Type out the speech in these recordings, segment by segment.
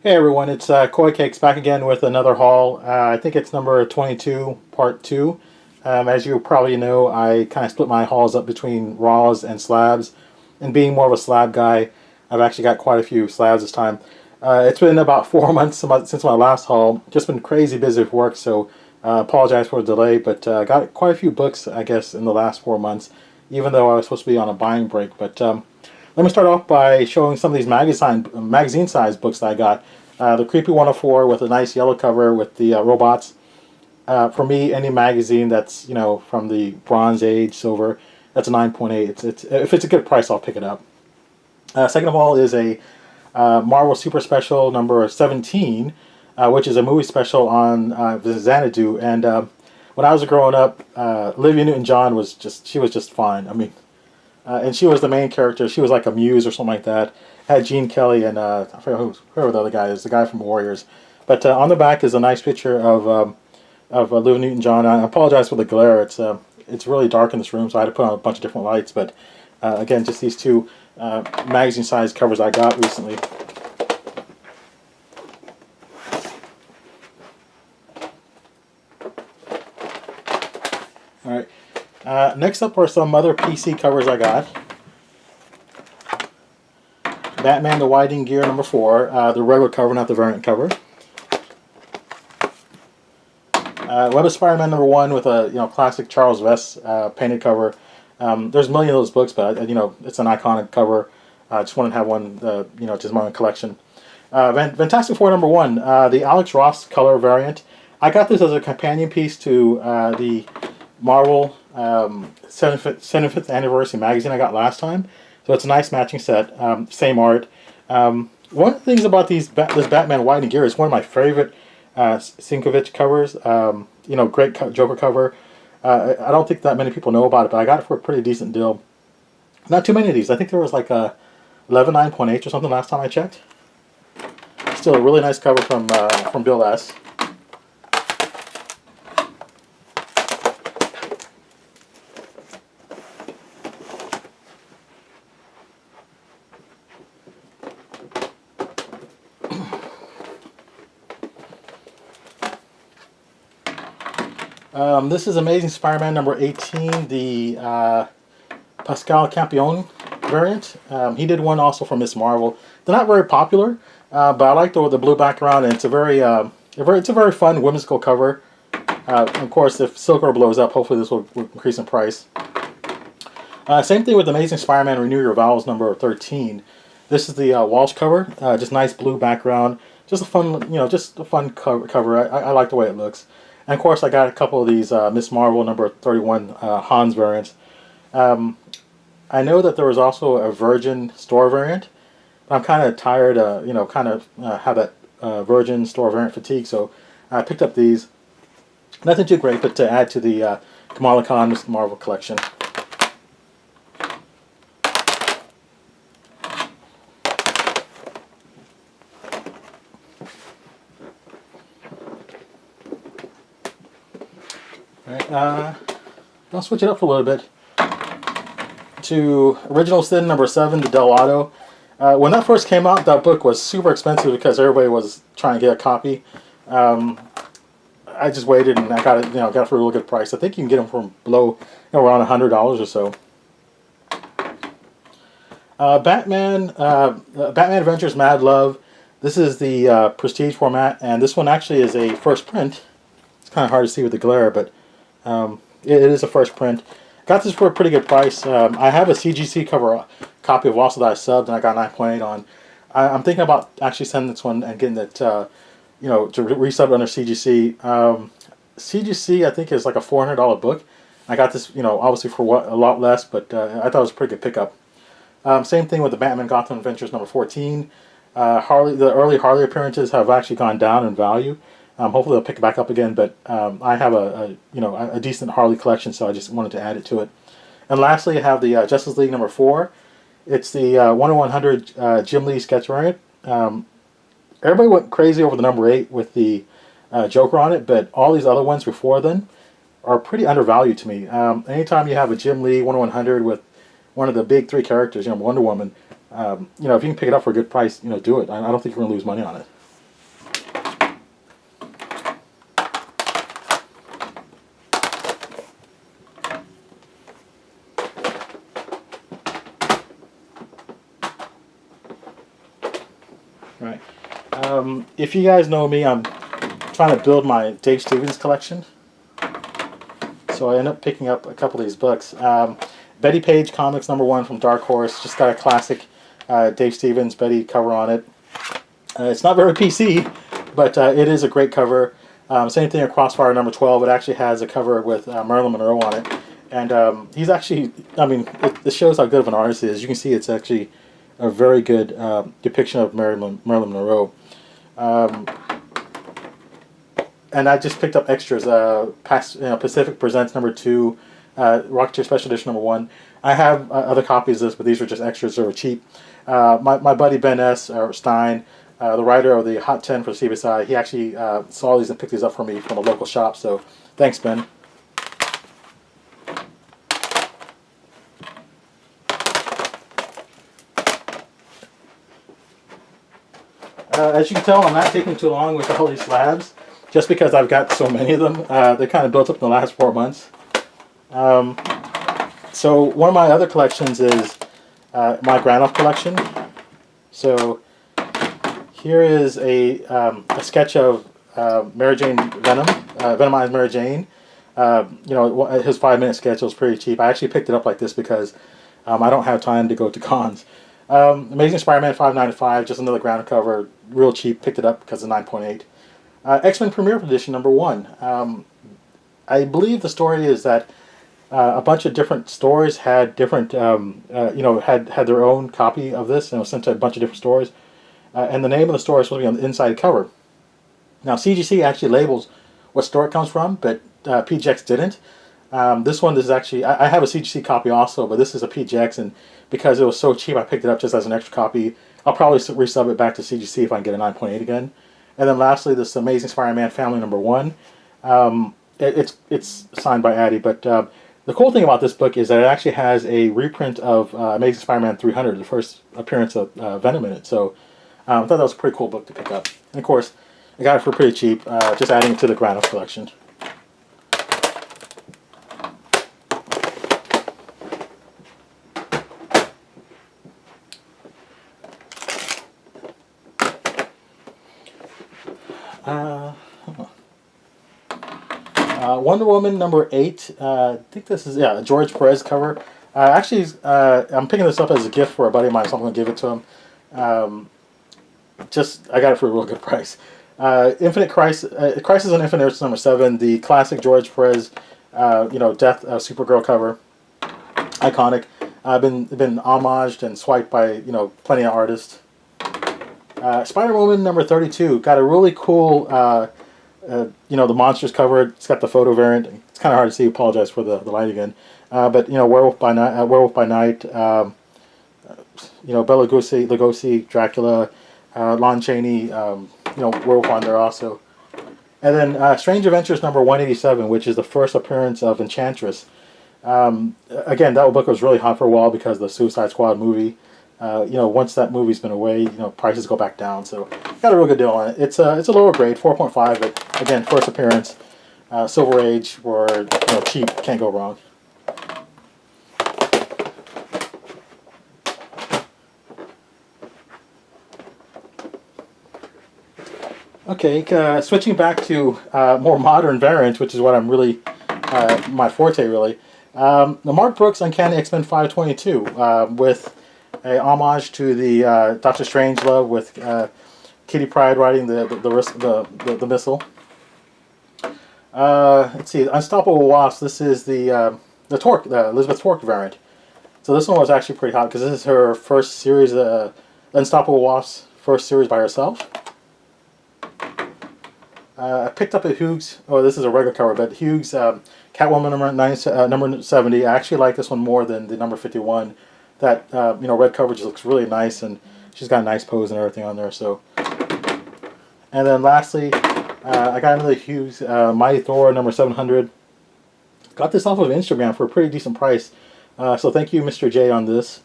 Hey everyone, it's Koi Cakes back again with another haul. I think it's number 22, part 2. As you probably know, I kind of split my hauls up between raws and slabs. And being more of a slab guy, I've actually got quite a few slabs this time. It's been about 4 months since my last haul. Just been crazy busy with work, so apologize for the delay. But got quite a few books, I guess, in the last 4 months, even though I was supposed to be on a buying break. But let me start off by showing some of these magazine-sized books that I got. The Creepy 104 with a nice yellow cover with the robots. For me, any magazine that's from the Bronze Age, Silver, that's a 9.8. It's if it's a good price, I'll pick it up. Second of all is a Marvel Super Special number 17, which is a movie special on Xanadu. And when I was growing up, Olivia Newton-John was just fine. I mean, and she was the main character. She was like a muse or something like that. Had Gene Kelly and I forget whoever the other guy is, the guy from Warriors. But on the back is a nice picture of Olivia Newton-John. I apologize for the glare. It's really dark in this room, so I had to put on a bunch of different lights. But again, just these two magazine-sized covers I got recently. All right. Next up are some other PC covers I got. Batman the Winding Gear number 4, the regular cover, not the variant cover. Web of Spider-Man number 1 with a classic Charles Vess painted cover. There's a million of those books, but it's an iconic cover. I just wanted to have one, just my own collection. Fantastic Four number 1, the Alex Ross color variant. I got this as a companion piece to the Marvel 75th Anniversary magazine I got last time. So it's a nice matching set, same art. One of the things about this Batman Winding Gear is one of my favorite Sienkiewicz covers. Great Joker cover. I don't think that many people know about it, but I got it for a pretty decent deal. Not too many of these. I think there was like a 11 9.8 or something last time I checked. Still a really nice cover from Bill S. This is Amazing Spider-Man number 18, the Pascal Campion variant. He did one also for Miss Marvel. They're not very popular, but I like the blue background, and it's a very fun whimsical cover. Of course, if Silver blows up, hopefully this will increase in price. Same thing with Amazing Spider-Man Renew Your Vows number 13. This is the Walsh cover, just nice blue background, just a fun cover. I like the way it looks. And of course, I got a couple of these Miss Marvel number 31 Hans variants. I know that there was also a Virgin store variant. But I'm kind of tired, have that Virgin store variant fatigue. So I picked up these. Nothing too great, but to add to the Kamala Khan Miss Marvel collection. Alright, I'll switch it up for a little bit to Original Sin number 7, the Del Auto. When that first came out, that book was super expensive because everybody was trying to get a copy. I just waited and I got it for a real good price. I think you can get them from below, around $100 or so. Batman Adventures Mad Love. This is the prestige format, and this one actually is a first print. It's kind of hard to see with the glare, but it is a first print. Got this for a pretty good price. I have a CGC cover copy of Also that I subbed, and I got 9.8 on. I'm thinking about actually sending this one and getting it, to resub under CGC. CGC, I think, is like a $400 book. I got this, obviously for a lot less, but I thought it was a pretty good pickup. Same thing with the Batman Gotham Adventures number 14. The early Harley appearances have actually gone down in value. Hopefully they'll pick it back up again, but I have a decent Harley collection, so I just wanted to add it to it. And lastly, I have the Justice League number 4. It's the 1/100 Jim Lee sketch variant. Everybody went crazy over the number 8 with the Joker on it, but all these other ones before then are pretty undervalued to me. Anytime you have a Jim Lee 1/100 with one of the big 3 characters, Wonder Woman, if you can pick it up for a good price, do it. I don't think you're going to lose money on it. Right. If you guys know me, I'm trying to build my Dave Stevens collection. So I ended up picking up a couple of these books. Betty Page Comics #1 from Dark Horse. Just got a classic Dave Stevens Betty cover on it. It's not very PC, but it is a great cover. Same thing with Crossfire #12. It actually has a cover with Marilyn Monroe on it. And he's actually, I mean, it shows how good of an artist he is. You can see it's actually a very good depiction of Marilyn Monroe. And I just picked up extras. Pacific Presents #2, Rocketeer Special Edition #1. I have other copies of this, but these were just extras that were cheap. My buddy Ben S. Stein, the writer of the Hot 10 for CBSI, he actually saw these and picked these up for me from a local shop. So thanks, Ben. As you can tell, I'm not taking too long with all these slabs, just because I've got so many of them. They kind of built up in the last 4 months. So one of my other collections is my Granoff collection. So here is a sketch of Mary Jane Venom, Venomized Mary Jane. His 5-minute sketch was pretty cheap. I actually picked it up like this because I don't have time to go to cons. Amazing Spider-Man 595, just another ground cover, real cheap. Picked it up because of 9.8. X-Men Premiere Edition #1. I believe the story is that a bunch of different stores had different, had their own copy of this, and it was sent to a bunch of different stores. And the name of the store is supposed to be on the inside cover. Now, CGC actually labels what store it comes from, but PGX didn't. This one is actually, I have a CGC copy also, but this is a PGX, and because it was so cheap, I picked it up just as an extra copy. I'll probably resub it back to CGC if I can get a 9.8 again. And then lastly, this Amazing Spider-Man Family #1. It's signed by Addy, but the cool thing about this book is that it actually has a reprint of Amazing Spider-Man 300, the first appearance of Venom in it. So I thought that was a pretty cool book to pick up. And of course, I got it for pretty cheap, just adding it to the Granoff collection. Wonder Woman #8. I think this is a George Perez cover. Actually, I'm picking this up as a gift for a buddy of mine, so I'm going to give it to him. I got it for a real good price. Infinite Crisis, Crisis on Infinite Earths #7, the classic George Perez, Death Supergirl cover, iconic. Been homaged and swiped by plenty of artists. Spider-Woman #32 got a really cool. The monsters cover. It's got the photo variant. It's kind of hard to see. Apologize for the light again. But Werewolf by Night. Bela Lugosi, Dracula, Lon Chaney. Werewolf on there also. And then Strange Adventures #187, which is the first appearance of Enchantress. Again, that book was really hot for a while because of the Suicide Squad movie. Once that movie's been away, prices go back down. So got a real good deal on it. It's a lower grade, 4.5, but again, first appearance, Silver Age, or cheap, can't go wrong. Okay, switching back to more modern variants, which is what I'm really my forte really. The Mark Brooks Uncanny X-Men 522 with a homage to the Doctor Strangelove with Kitty Pryde riding the missile. Let's see, Unstoppable Wasp. This is the Elizabeth Torque variant. So this one was actually pretty hot because this is her first series. Unstoppable Wasp's first series by herself. I picked up a Hughes. Oh, this is a regular cover, but Hughes Catwoman number 70. I actually like this one more than the number 51. That red cover just looks really nice, and she's got a nice pose and everything on there. So, and then lastly, I got another Hughes Mighty Thor number 700. Got this off of Instagram for a pretty decent price. So thank you, Mr. J, on this.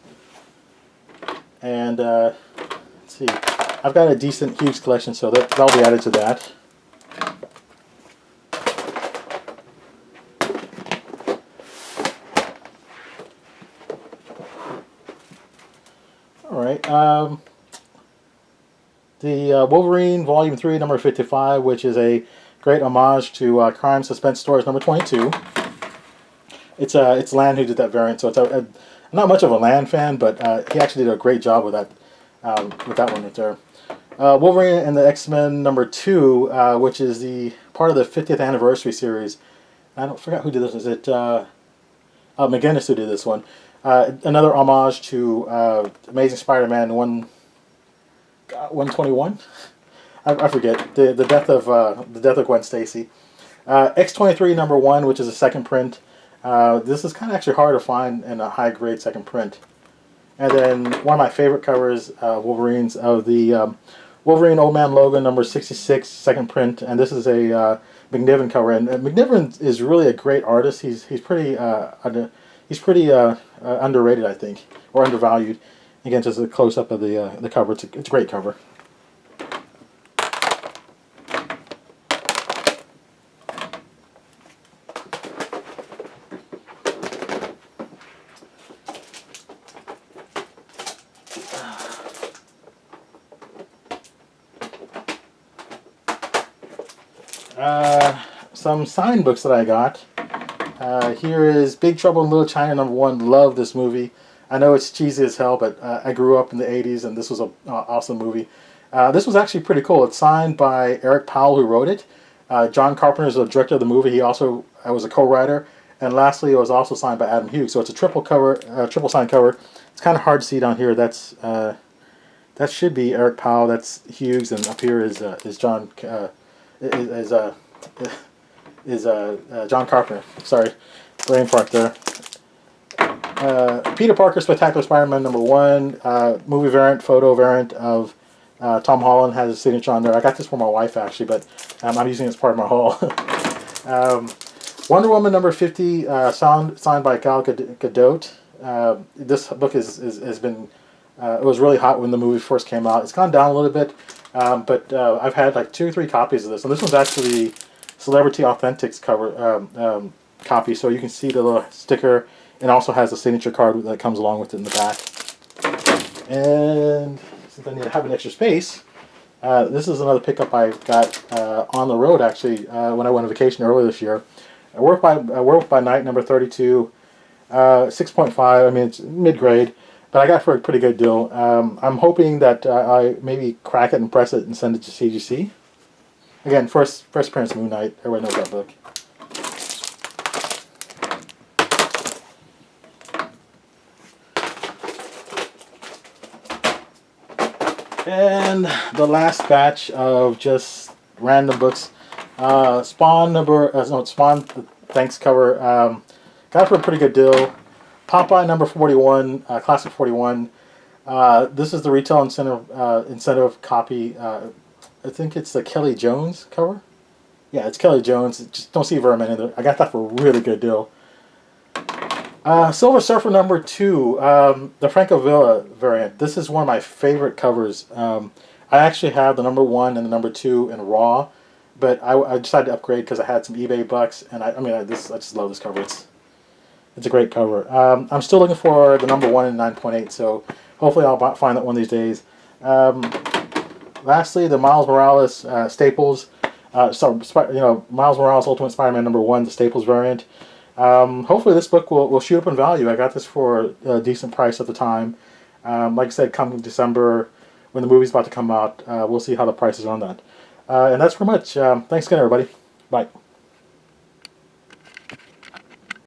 And let's see, I've got a decent Hughes collection, so that'll be added to that. Alright, The Wolverine Volume 3, number 55, which is a great homage to Crime Suspense Stories number 22. It's Land who did that variant, so I'm not much of a Land fan, but he actually did a great job with that one right there. Wolverine and the X-Men number 2, which is the part of the 50th anniversary series. I don't forget who did this. Is it McGinnis who did this one? Another homage to Amazing Spider-Man 121. I forget the death of Gwen Stacy. X-23 number 1, which is a second print. This is kind of actually hard to find in a high grade second print. And then one of my favorite covers, Wolverines, of the Wolverine Old Man Logan number 66, second print, and this is a McNiven cover. And McNiven is really a great artist. He's pretty underrated, I think, or undervalued. Again, just a close up of the cover. It's a great cover. Some signed books that I got. Here is Big Trouble in Little China number 1. Love this movie. I know it's cheesy as hell, but I grew up in the 80s and this was an awesome movie. This was actually pretty cool. It's signed by Eric Powell, who wrote it. John Carpenter is the director of the movie. He also was a co-writer. And lastly, it was also signed by Adam Hughes. So it's a triple signed cover. It's kind of hard to see down here. That should be Eric Powell. That's Hughes, and up here is John John Carpenter. Sorry, brain fart there. Peter Parker Spectacular Spider-Man number 1, movie variant, photo variant of Tom Holland has his signature on there. I got this for my wife actually, but I'm using it as part of my haul. Wonder Woman number 50, signed by Gal Gadot. This book has been it was really hot when the movie first came out. It's gone down a little bit, but I've had like 2 or 3 copies of this, and this one's actually Celebrity Authentics cover copy, so you can see the little sticker, and also has a signature card that comes along with it in the back. And since I need to have an extra space, this is another pickup I got on the road actually when I went on vacation earlier this year. I work by Night number 32, 6.5. I mean, it's mid-grade, but I got it for a pretty good deal. I'm hoping that I maybe crack it and press it and send it to CGC. Again, first appearance Moon Knight. Everybody knows that book. And the last batch of just random books. Spawn Thanks cover. Got it for a pretty good deal. Popeye number 41, Classic 41. This is the retail incentive copy. I think it's the Kelly Jones cover. Yeah, it's Kelly Jones. Just don't see Vermin in there. I got that for a really good deal. Silver Surfer number 2, the Franco Villa variant. This is one of my favorite covers. I actually have the number 1 and the number 2 in raw, but I decided to upgrade because I had some eBay bucks, and I just love this cover. It's a great cover. I'm still looking for the number 1 in 9.8, so hopefully I'll find that one of these days. Lastly, the Miles Morales Staples. Miles Morales Ultimate Spider-Man number 1, the Staples variant. Hopefully this book will shoot up in value. I got this for a decent price at the time. Like I said, come December, when the movie's about to come out, we'll see how the price is on that. And that's pretty much. Thanks again, everybody. Bye.